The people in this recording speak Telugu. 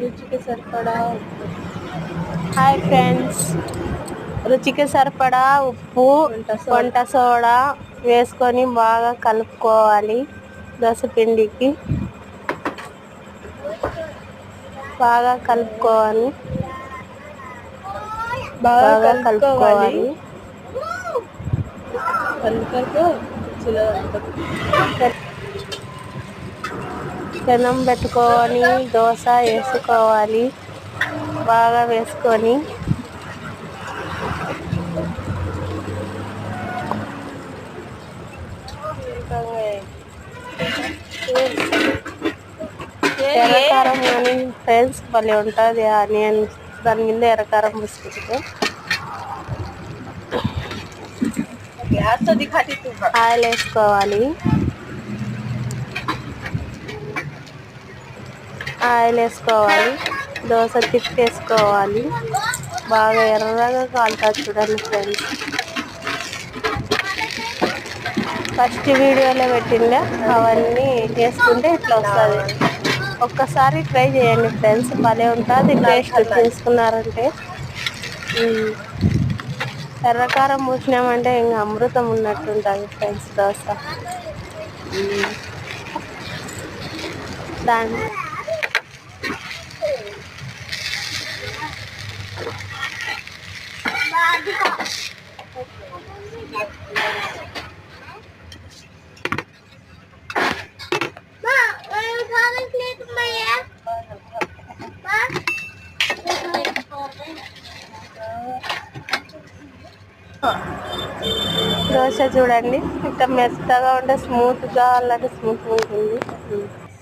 రుచికి సరిపడా ఉప్పు. హాయ్ ఫ్రెండ్స్, రుచికి సరిపడా ఉప్పు, వంట సోడా వేసుకొని బాగా కలుపుకోవాలి. దోసపిండికి బాగా కలుపుకోవాలి. బాగా కలుపుకోవాలి. పెనం పెట్టుకొని దోశ వేసుకోవాలి. బాగా వేసుకొని ఎర్రకారం కానీ ఫ్రెండ్స్ భలే ఉంటుంది. ఆనియన్ దాని మీద ఎర్రకారం పూసుకుంటే ఆయిల్ వేసుకోవాలి. దోశ తిప్పేసుకోవాలి. బాగా ఎర్రగా కాలుతుంది చూడండి ఫ్రెండ్స్. ఫస్ట్ వీడియోలో పెట్టిండే అవన్నీ చేసుకుంటే ఇట్లా వస్తుంది. ఒక్కసారి ట్రై చేయండి ఫ్రెండ్స్, భలే ఉంటుంది టేస్ట్. తీసుకున్నారంటే ఎర్రకారం పూసినామంటే ఇంకా అమృతం ఉన్నట్టు ఉంటుంది ఫ్రెండ్స్ దోశ. దాని దోశ చూడండి, ఇంత మెత్తగా ఉంటే స్మూత్గా అలాగే స్మూత్గా ఉంటుంది.